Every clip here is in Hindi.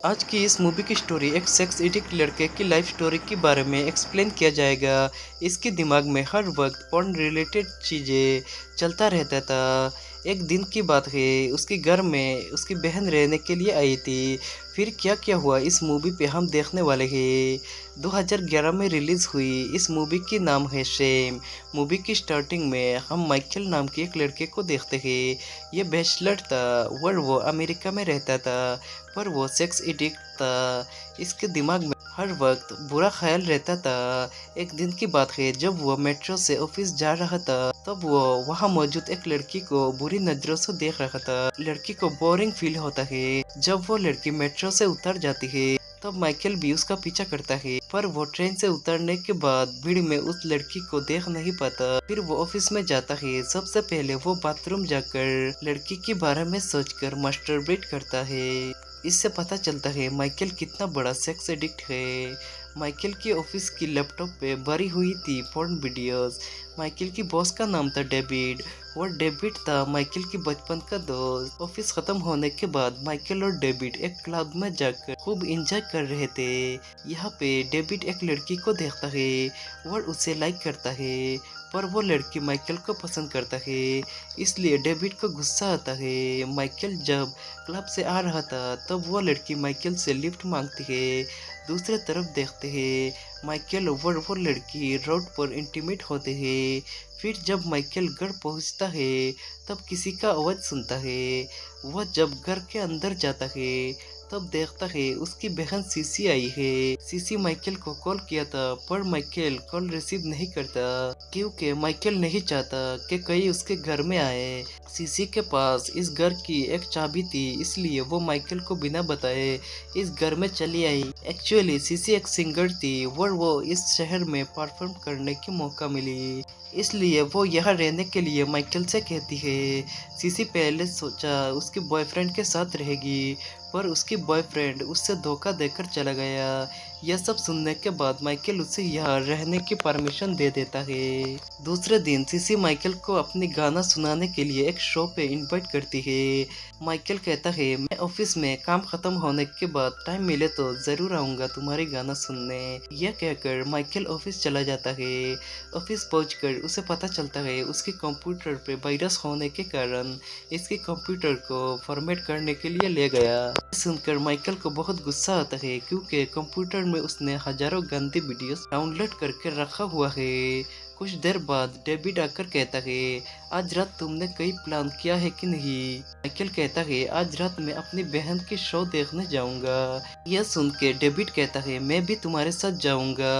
आज की इस मूवी की स्टोरी एक सेक्स एडिक्ट लड़के की लाइफ स्टोरी के बारे में एक्सप्लेन किया जाएगा। इसके दिमाग में हर वक्त पॉर्न रिलेटेड चीज़ें चलता रहता था। एक दिन की बात है, उसके घर में उसकी बहन रहने के लिए आई थी। फिर क्या क्या हुआ इस मूवी पे हम देखने वाले हैं। 2011 में रिलीज़ हुई इस मूवी की नाम है शेम। मूवी की स्टार्टिंग में हम माइकल नाम के एक लड़के को देखते हैं। ये बैचलर था और वो अमेरिका में रहता था, पर वो सेक्स एडिक्ट था। इसके दिमाग में हर वक्त बुरा ख्याल रहता था। एक दिन की बात है, जब वो मेट्रो से ऑफिस जा रहा था, तब वो वहाँ मौजूद एक लड़की को बुरी नजरों से देख रहा था। लड़की को बोरिंग फील होता है। जब वो लड़की मेट्रो से उतर जाती है, तब माइकल भी उसका पीछा करता है, पर वो ट्रेन से उतरने के बाद भीड़ में उस लड़की को देख नहीं पाता। फिर वो ऑफिस में जाता है। सबसे पहले वो बाथरूम जाकर लड़की के बारे में सोचकर मास्टरबेट करता है। इससे पता चलता है माइकल कितना बड़ा सेक्स एडिक्ट है। माइकल की ऑफिस की लैपटॉप पे भरी हुई थी पोर्न वीडियोस। माइकल की बॉस का नाम था डेविड, और डेविड था माइकल की बचपन का दोस्त। ऑफिस खत्म होने के बाद माइकल और डेविड एक क्लब में जाकर खूब एंजॉय कर रहे थे। यहाँ पे डेविड एक लड़की को देखता है और उसे लाइक करता है, पर वो लड़की माइकल को पसंद करता है। इसलिए डेविड को गुस्सा आता है। माइकल जब क्लब से आ रहा था, तब वो लड़की माइकल से लिफ्ट मांगती है। दूसरे तरफ देखते हैं, माइकल और वो लड़की रोड पर इंटीमेट होते हैं। फिर जब माइकल घर पहुंचता है, तब किसी का आवाज़ सुनता है। वह जब घर के अंदर जाता है, तब देखता है उसकी बहन सीसी आई है। सीसी माइकल को कॉल किया था, पर माइकल कॉल रिसीव नहीं करता, क्योंकि माइकल नहीं चाहता कि कोई उसके घर में आए। सीसी के पास इस घर की एक चाबी थी, इसलिए वो माइकल को बिना बताए इस घर में चली आई। एक्चुअली सीसी एक सिंगर थी और वो इस शहर में परफॉर्म करने की मौका मिली, इसलिए वो यहाँ रहने के लिए माइकल से कहती है। सीसी पहले सोचा उसके बॉयफ्रेंड के साथ रहेगी, पर उसकी बॉयफ्रेंड उससे धोखा देकर चला गया। यह सब सुनने के बाद माइकल उसे यहाँ रहने की परमिशन दे देता है। दूसरे दिन सीसी माइकल को अपनी गाना सुनाने के लिए एक शो पे इनवाइट करती है। माइकल कहता है, मैं ऑफिस में काम खत्म होने के बाद टाइम मिले तो जरूर आऊँगा तुम्हारी गाना सुनने। यह कहकर माइकल ऑफिस चला जाता है। ऑफिस पहुंचकर उसे पता चलता है उसके कंप्यूटर पे वायरस होने के कारण इसके कंप्यूटर को फॉर्मेट करने के लिए ले गया। सुनकर माइकल को बहुत गुस्सा आता है, क्योंकि कंप्यूटर में उसने हजारों गंदी वीडियोस डाउनलोड करके रखा हुआ है। कुछ देर बाद डेविड आकर कहता है, आज रात तुमने कोई प्लान किया है कि नहीं। माइकल कहता है, आज रात मैं अपनी बहन की शो देखने जाऊंगा। यह सुन के डेविड कहता है, मैं भी तुम्हारे साथ जाऊंगा।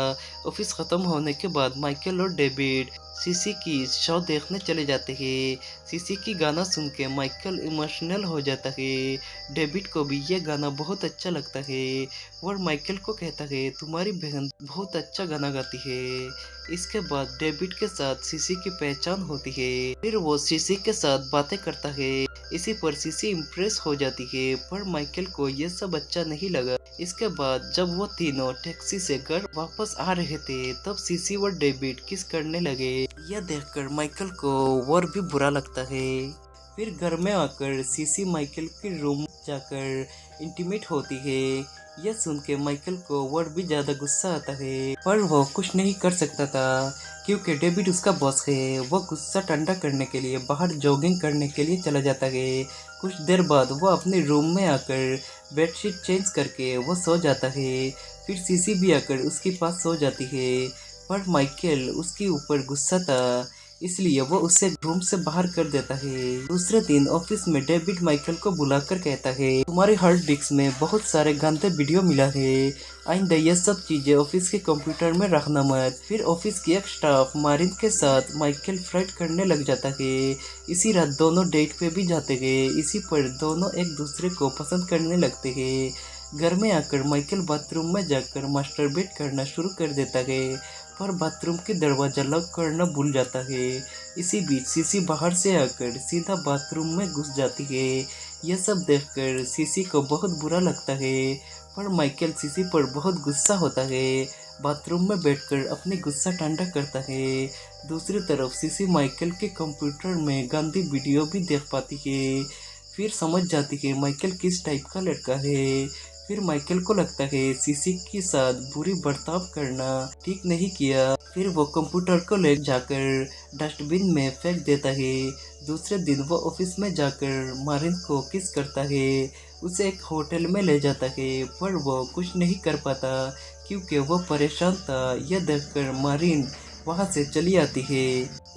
ऑफिस खत्म होने के बाद माइकल और डेविड सीसी की शो देखने चले जाते हैं। सीसी की गाना सुन के माइकल इमोशनल हो जाता है। डेविड को भी यह गाना बहुत अच्छा लगता है और माइकल को कहता है, तुम्हारी बहन बहुत अच्छा गाना गाती है। इसके बाद डेविड के साथ सीसी की पहचान होती है। फिर वो सीसी के साथ बातें करता है। इसी पर सीसी इम्प्रेस हो जाती है, पर माइकल को यह सब अच्छा नहीं लगा। इसके बाद जब वो तीनों टैक्सी से घर वापस आ रहे थे, तब सीसी और डेविड किस करने लगे। यह देखकर माइकल को और भी बुरा लगता है। फिर घर में आकर सीसी माइकल के रूम जाकर इंटीमेट होती है। यह सुन के माइकल को और भी ज्यादा गुस्सा आता है, पर वो कुछ नहीं कर सकता था, क्योंकि डेविड उसका बॉस है। वो गुस्सा ठंडा करने के लिए बाहर जॉगिंग करने के लिए चला जाता है। कुछ देर बाद वो अपने रूम में आकर बेडशीट चेंज करके वो सो जाता है। फिर सीसी भी आकर उसके पास सो जाती है, पर माइकल उसके ऊपर गुस्सा था, इसलिए वो उसे रूम से बाहर कर देता है। दूसरे दिन ऑफिस में डेविड माइकल को बुलाकर कहता है, तुम्हारे हार्ड डिस्क में बहुत सारे गंदे वीडियो मिला है, आइंदा ये सब चीजें ऑफिस के कंप्यूटर में रखना मत। फिर ऑफिस की एक स्टाफ मारिन के साथ माइकल फ्लर्ट करने लग जाता है। इसी रात दोनों डेट पे भी जाते हैं। इसी पर दोनों एक दूसरे को पसंद करने लगते हैं। घर में आकर माइकल बाथरूम में जाकर मास्टरबेट करना शुरू कर देता है, पर बाथरूम के दरवाजा लॉक करना भूल जाता है। इसी बीच सीसी बाहर से आकर सीधा बाथरूम में घुस जाती है। यह सब देखकर सीसी को बहुत बुरा लगता है, पर माइकल सीसी पर बहुत गुस्सा होता है। बाथरूम में बैठकर अपनी गुस्सा ठंडा करता है। दूसरी तरफ सीसी माइकल के कंप्यूटर में गंदी वीडियो भी देख पाती है। फिर समझ जाती है माइकल किस टाइप का लड़का है। फिर माइकल को लगता है सीसी के साथ बुरी बर्ताव करना ठीक नहीं किया। फिर वो कंप्यूटर को ले जाकर डस्टबिन में फेंक देता है। दूसरे दिन वो ऑफिस में जाकर मारिन को किस करता है, उसे एक होटल में ले जाता है, पर वो कुछ नहीं कर पाता क्योंकि वो परेशान था। यह देखकर मारिन वहां से चली आती है।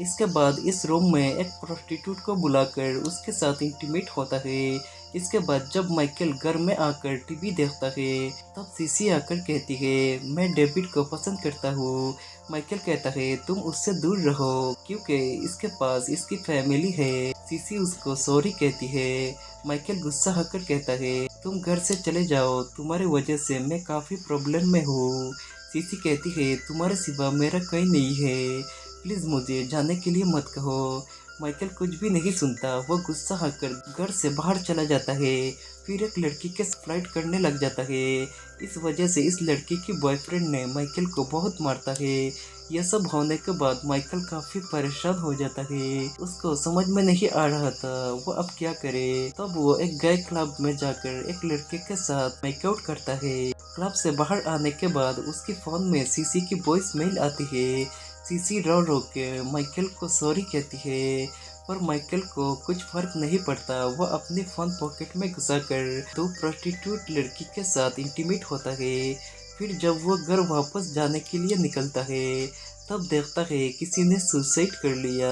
इसके बाद इस रूम में एक प्रोस्टिट्यूट को बुलाकर उसके साथ इंटीमेट होता है। इसके बाद जब माइकल घर में आकर टीवी देखता है तब सीसी आकर कहती है मैं डेविड को पसंद करता हूँ। माइकल कहता है तुम उससे दूर रहो क्योंकि इसके पास इसकी फैमिली है। सीसी उसको सॉरी कहती है। माइकल गुस्सा होकर कहता है तुम घर से चले जाओ, तुम्हारी वजह से मैं काफी प्रॉब्लम में हूँ। सीसी कहती है तुम्हारे सिवा मेरा कोई नहीं है, प्लीज मुझे जाने के लिए मत कहो। माइकल कुछ भी नहीं सुनता, वो गुस्सा होकर घर से बाहर चला जाता है। फिर एक लड़की के फ्लाइट करने लग जाता है। इस वजह से इस लड़की की बॉयफ्रेंड ने माइकल को बहुत मारता है। यह सब होने के बाद माइकल काफी परेशान हो जाता है। उसको समझ में नहीं आ रहा था वो अब क्या करे। तब वो एक गाय क्लब में जाकर एक लड़के के साथ मेकआउट करता है। क्लब से बाहर आने के बाद उसके फोन में सीसी की वॉइस मेल आती है। सीसी रो रो के माइकल को सॉरी कहती है, पर माइकल को कुछ फर्क नहीं पड़ता। वो अपनी फोन पॉकेट में घुसाकर दो प्रोस्टिट्यूट लड़की के साथ इंटीमेट होता है। फिर जब वो घर वापस जाने के लिए निकलता है तब देखता है किसी ने सुसाइड कर लिया।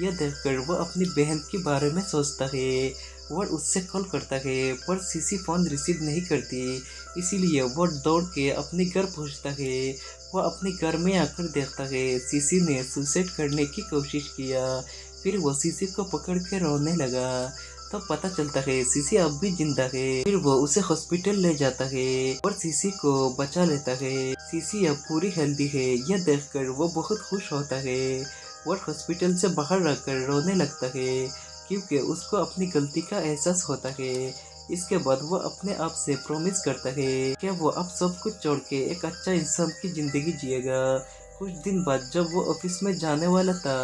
यह देखकर वो अपनी बहन के बारे में सोचता है और उससे कॉल करता है, पर सीसी फोन रिसीव नहीं करती। इसीलिए वो दौड़ के अपने घर पहुंचता है। वो अपने घर में आकर देखता है सीसी ने सुसाइड करने की कोशिश किया। फिर वो सीसी को पकड़ के रोने लगा। तब पता चलता है सीसी अब भी जिंदा है। फिर वो उसे हॉस्पिटल ले जाता है और सीसी को बचा लेता है। सीसी अब पूरी हेल्दी है। यह देखकर वो बहुत खुश होता है और हॉस्पिटल से बाहर आकर रोने लगता है क्योंकि उसको अपनी गलती का एहसास होता है। इसके बाद वो अपने आप से प्रॉमिस करता है कि वो अब सब कुछ छोड़ के एक अच्छा इंसान की जिंदगी जिएगा। कुछ दिन बाद जब वो ऑफिस में जाने वाला था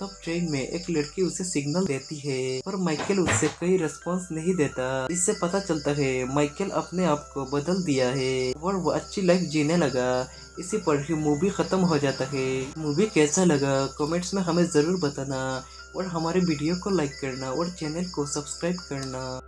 तब ट्रेन में एक लड़की उसे सिग्नल देती है, पर माइकल उससे कोई रिस्पॉन्स नहीं देता। इससे पता चलता है माइकल अपने आप को बदल दिया है और वो अच्छी लाइफ जीने लगा। इसी पर ही मूवी खत्म हो जाता है। मूवी कैसा लगा कमेंट्स में हमें जरूर बताना और हमारे वीडियो को लाइक करना और चैनल को सब्सक्राइब करना।